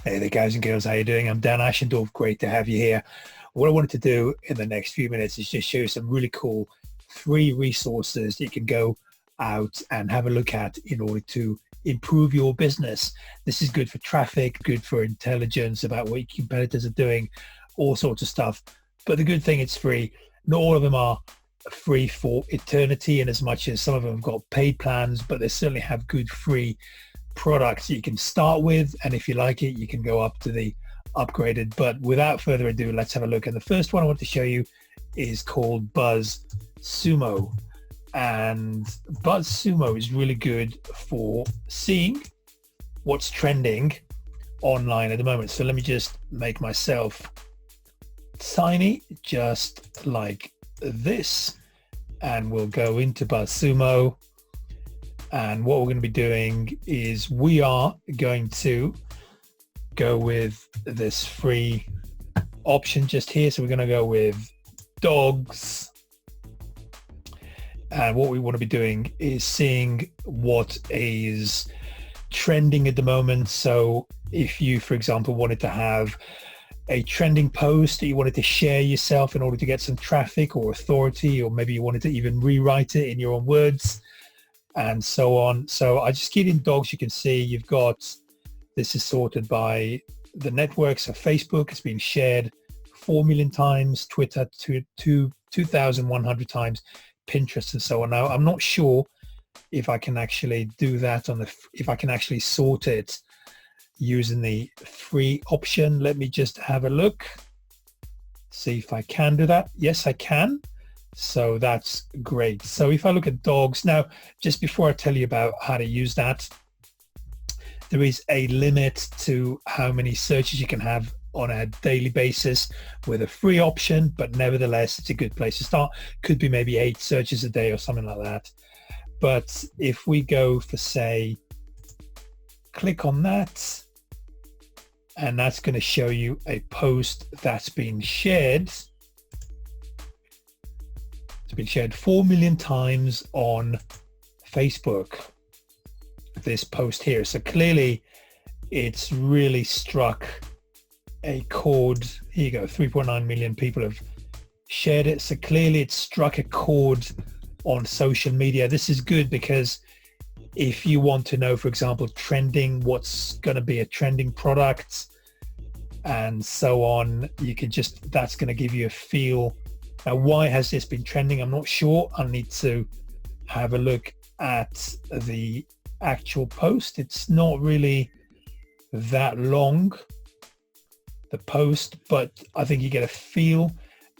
Hey there, guys and girls. How you doing? I'm Dan Ashendorf. Great to have you here. What I wanted to do in the next few minutes is just show you some really cool free resources that you can go out and have a look at in order to improve your business. This is good for traffic, good for intelligence about what your competitors are doing, all sorts of stuff. But the good thing, it's free. Not all of them are free for eternity, in as much as some of them have got paid plans, but they certainly have good free products that you can start with, and if you like it, you can go up to the upgraded. But without further ado, let's have a look. And the first one I want to show you is called Buzz Sumo, and Buzz Sumo is really good for seeing what's trending online at the moment. So let me just make myself tiny, just like this, and we'll go into Buzz Sumo. And what we're going to be doing is we are going to go with this free option just here. So we're going to go with dogs. And what we want to be doing is seeing what is trending at the moment. So if you, for example, wanted to have a trending post that you wanted to share yourself in order to get some traffic or authority, or maybe you wanted to even rewrite it in your own words, and so on. So I just keyed in dogs. You can see you've got, this is sorted by the network. So Facebook has been shared 4 million times, Twitter 2,100 times, Pinterest and so on. Now, I'm not sure if I can actually do that if I can actually sort it using the free option. Let me just have a look, see if I can do that. Yes, I can. So that's great. So if I look at dogs now, just before I tell you about how to use that, there is a limit to how many searches you can have on a daily basis with a free option, but nevertheless, it's a good place to start. Could be maybe 8 searches a day or something like that. But if we go for, say, click on that, and that's going to show you a post that's been shared. It's been shared 4 million times on Facebook, this post here. So clearly it's really struck a chord. Here you go, 3.9 million people have shared it. So clearly it's struck a chord on social media. This is good because if you want to know, for example, trending, what's going to be a trending product and so on, you can just, that's going to give you a feel. Now, why has this been trending? I'm not sure. I'll need to have a look at the actual post. It's not really that long, the post, but I think you get a feel.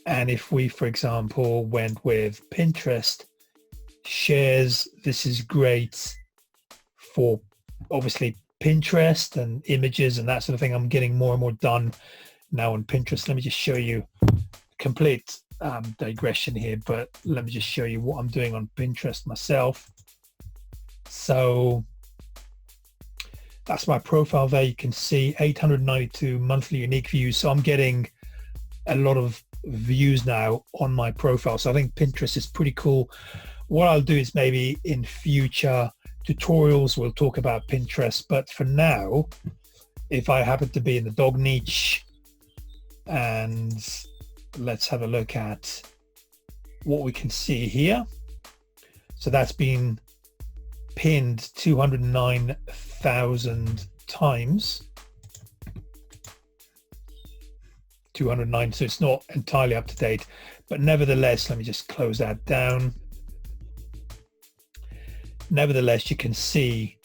And if we, for example, went with Pinterest shares, this is great for obviously Pinterest and images and that sort of thing. I'm getting more and more done now on Pinterest. Let me just show you complete digression here, but let me just show you what I'm doing on Pinterest myself. So that's my profile there. You can see 892 monthly unique views. So I'm getting a lot of views now on my profile. So I think Pinterest is pretty cool. What I'll do is maybe in future tutorials we'll talk about Pinterest, but for now, if I happen to be in the dog niche, and let's have a look at what we can see here. So that's been pinned 209,000 times. 209, so it's not entirely up to date, but nevertheless, let me just close that down. Nevertheless, you can see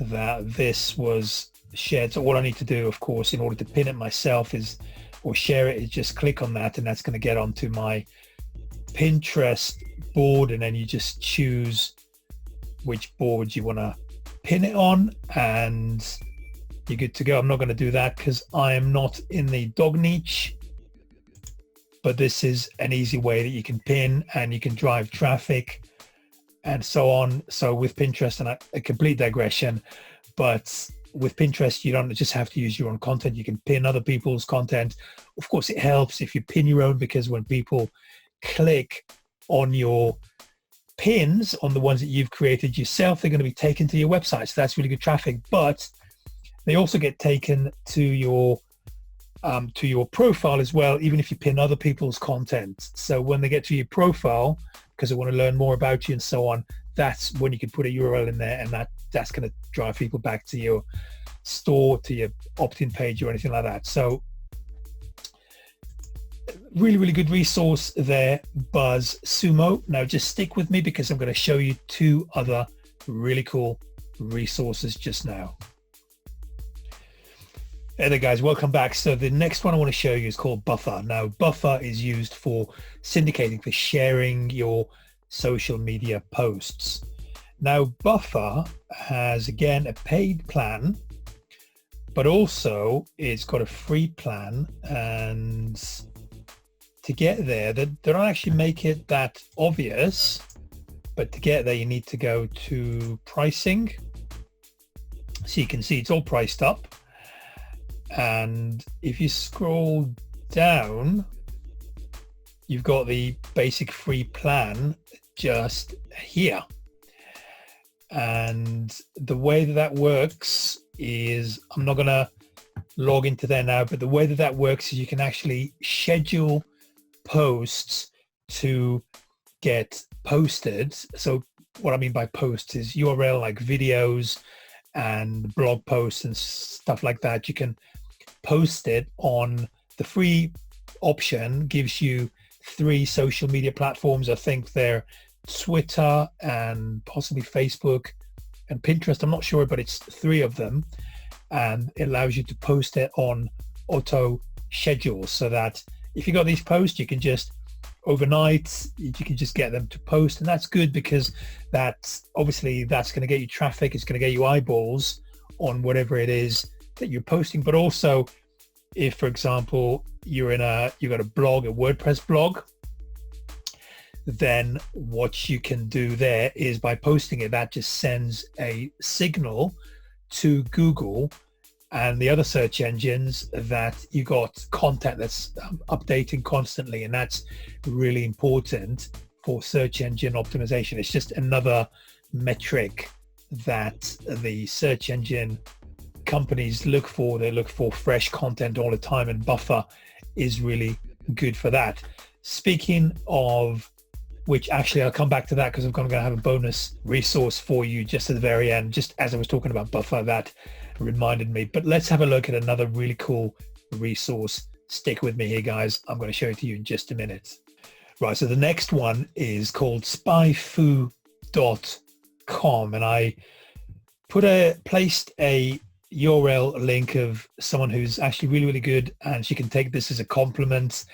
that this was shared. So all I need to do, of course, in order to pin it myself is, or share it, is just click on that, and that's going to get onto my Pinterest board, and then you just choose which board you want to pin it on, and you're good to go. I'm not going to do that because I am not in the dog niche, but this is an easy way that you can pin and you can drive traffic and so on. So with Pinterest, and a complete digression, but with Pinterest, you don't just have to use your own content. You can pin other people's content. Of course, it helps if you pin your own, because when people click on your pins, on the ones that you've created yourself, they're going to be taken to your website. So that's really good traffic. But They also get taken to your profile as well, even if you pin other people's content. So when they get to your profile, because they want to learn more about you and so on, that's when you can put a URL in there, and that's going to drive people back to your store, to your opt-in page or anything like that. So really, really good resource there, BuzzSumo. Now just stick with me because I'm going to show you two other really cool resources just now. Hey there guys, welcome back. So the next one I want to show you is called Buffer. Now Buffer is used for syndicating, for sharing your social media posts. Now Buffer has, again, a paid plan, but also it's got a free plan, and to get there, they don't actually make it that obvious, but to get there you need to go to pricing. So you can see it's all priced up, and if you scroll down, you've got the basic free plan just here. And the way that works is, I'm not going to log into there now, but the way that works is you can actually schedule posts to get posted. So what I mean by posts is URL, like videos and blog posts and stuff like that. You can post it on the free option. Gives you 3 social media platforms. I think they're Twitter and possibly Facebook and Pinterest. I'm not sure, but it's 3 of them, and it allows you to post it on auto schedule, so that if you got these posts, you can just overnight, you can just get them to post. And that's good because that's obviously that's going to get you traffic. It's going to get you eyeballs on whatever it is that you're posting. But also, if for example you've got a blog, a WordPress blog, then what you can do there is, by posting it, that just sends a signal to Google and the other search engines that you got content that's updating constantly. And that's really important for search engine optimization. It's just another metric that the search engine companies look for. They look for fresh content all the time, and Buffer is really good for that. Speaking of which, actually I'll come back to that because I'm going to have a bonus resource for you just at the very end. Just as I was talking about Buffer, that reminded me. But let's have a look at another really cool resource. Stick with me here, guys. I'm going to show it to you in just a minute. Right, so the next one is called spyfu.com, and I placed a URL link of someone who's actually really, really good, and she can take this as a compliment.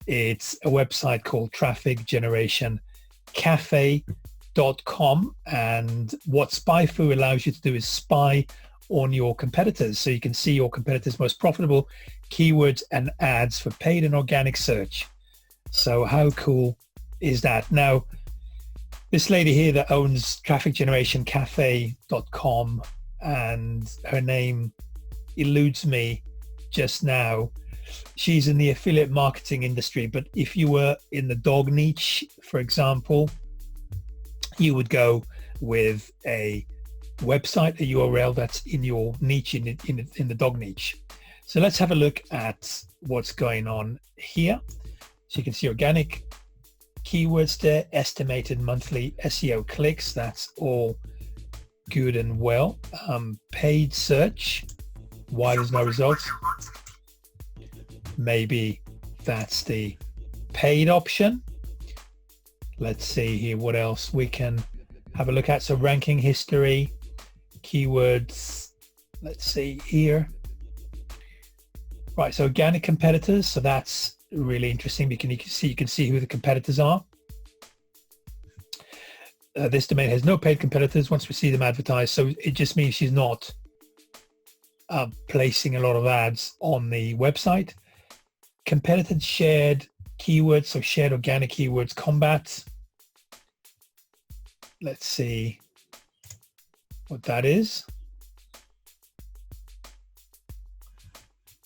It's a website called trafficgenerationcafe.com, and what SpyFu allows you to do is spy on your competitors, so you can see your competitors' most profitable keywords and ads for paid and organic search. So how cool is that? Now, this lady here that owns trafficgenerationcafe.com, and her name eludes me just now. She's in the affiliate marketing industry, but if you were in the dog niche, for example, you would go with a website, a URL that's in your niche, in the dog niche. So let's have a look at what's going on here. So you can see organic keywords there, estimated monthly SEO clicks. That's all good and well. Paid search, why there's no results? Maybe that's the paid option. Let's see here what else we can have a look at. So ranking history, keywords, let's see here. Right, so organic competitors, so that's really interesting because you can see who the competitors are. This domain has no paid competitors once we see them advertised, so it just means she's not placing a lot of ads on the website. Competitors shared keywords, so shared organic keywords, combat. Let's see what that is.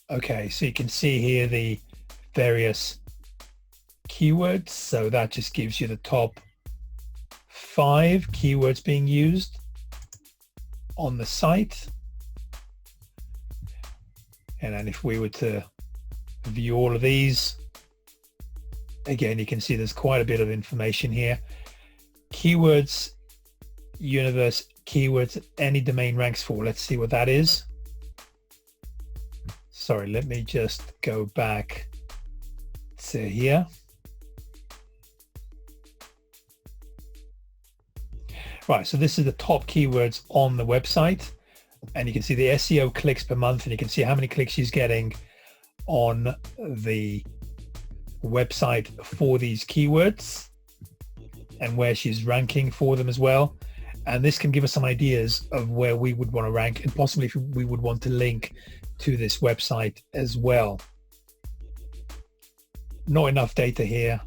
Okay, so you can see here the various keywords. So that just gives you the top 5 keywords being used on the site. And then if we were to view all of these, again, you can see there's quite a bit of information here. Keywords, universe, keywords, any domain ranks for. Let's see what that is. Sorry, let me just go back to here. Right, so this is the top keywords on the website, and you can see the SEO clicks per month, and you can see how many clicks she's getting on the website for these keywords and where she's ranking for them as well. And this can give us some ideas of where we would want to rank, and possibly if we would want to link to this website as well. Not enough data here,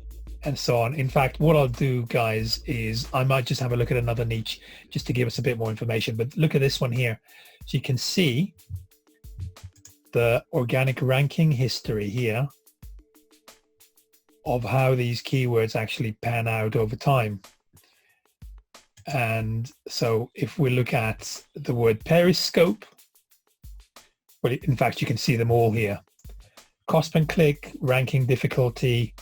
and so on. In fact, what I'll do, guys, is I might just have a look at another niche just to give us a bit more information. But look at this one here. So you can see the organic ranking history here of how these keywords actually pan out over time. And so if we look at the word periscope, well, in fact, you can see them all here. Cost per click, ranking difficulty.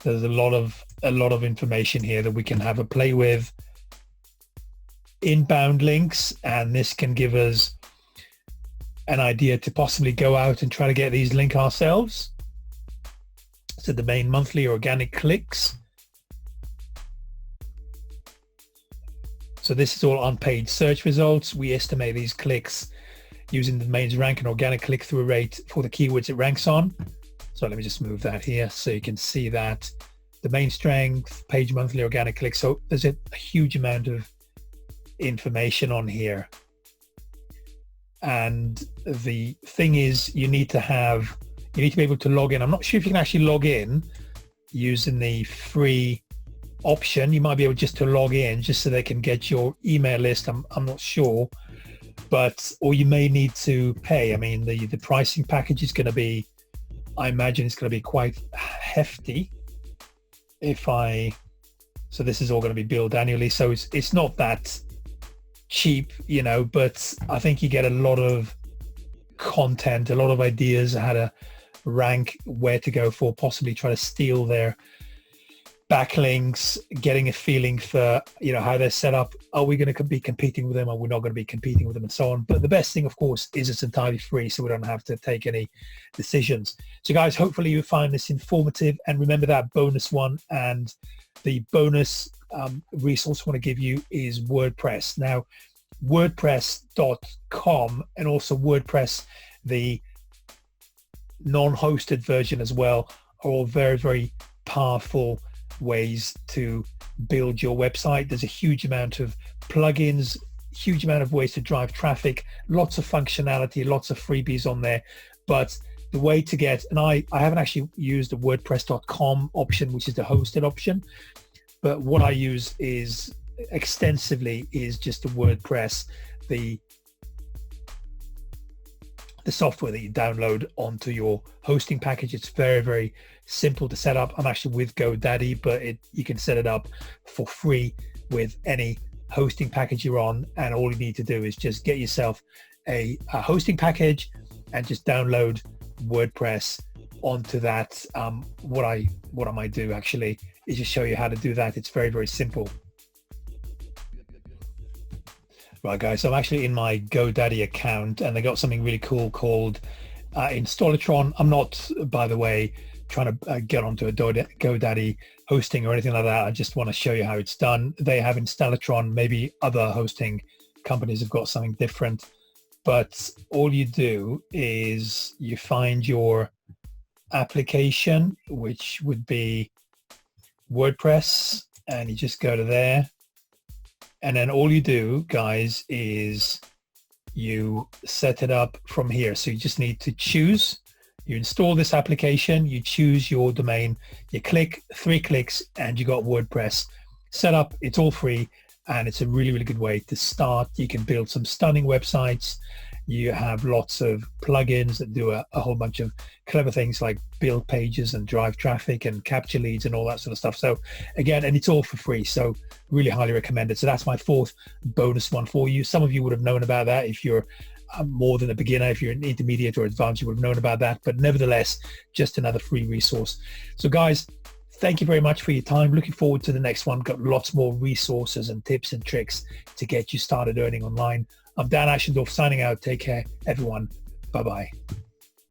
There's a lot of information here that we can have a play with. Inbound links, and this can give us an idea to possibly go out and try to get these links ourselves. So the main monthly organic clicks. So this is all unpaid search results. We estimate these clicks using the domain's rank and organic click-through rate for the keywords it ranks on. So let me just move that here so you can see that. Domain strength, page monthly organic clicks. So there's a huge amount of information on here. And the thing is, you need to be able to log in. I'm not sure if you can actually log in using the free option. You might be able just to log in just so they can get your email list. I'm not sure. Or you may need to pay. I mean, the pricing package is going to be, I imagine it's going to be quite hefty. So this is all going to be billed annually. So it's not that cheap, but I think you get a lot of content, a lot of ideas how to rank, where to go for, possibly try to steal their backlinks, getting a feeling for how they're set up. Are we going to be competing with them? Are we not going to be competing with them, and so on? But the best thing, of course, is it's entirely free, so we don't have to take any decisions. So guys, hopefully you find this informative, and remember that bonus one. And the bonus resource I want to give you is WordPress. Now, WordPress.com and also WordPress, the non-hosted version as well, are all very, very powerful ways to build your website. There's a huge amount of plugins, huge amount of ways to drive traffic, lots of functionality, lots of freebies on there. But the way to get, and I haven't actually used the WordPress.com option, which is the hosted option, but what I use is extensively is just the WordPress, the software that you download onto your hosting package. It's very, very simple to set up. I'm actually with GoDaddy, but you can set it up for free with any hosting package you're on, and all you need to do is just get yourself a hosting package and just download WordPress onto that. What I might do actually is just show you how to do that. It's very, very simple. Right, guys, so I'm actually in my GoDaddy account, and they got something really cool called Installatron. I'm not, by the way, trying to get onto a GoDaddy hosting or anything like that. I just want to show you how it's done. They have Installatron. Maybe other hosting companies have got something different, but all you do is you find your application, which would be WordPress, and you just go to there. And then all you do, guys, is you set it up from here. So you just need to choose, you install this application, you choose your domain, you click 3 clicks, and you got WordPress set up. It's all free, and it's a really, really good way to start. You can build some stunning websites. You have lots of plugins that do a whole bunch of clever things like build pages and drive traffic and capture leads and all that sort of stuff. So again, and it's all for free. So really highly recommend it. So that's my 4th bonus one for you. Some of you would have known about that if you're more than a beginner. If you're an intermediate or advanced, you would have known about that. But nevertheless, just another free resource. So guys, thank you very much for your time. Looking forward to the next one. Got lots more resources and tips and tricks to get you started earning online. I'm Dan Ashendorf signing out. Take care, everyone. Bye-bye.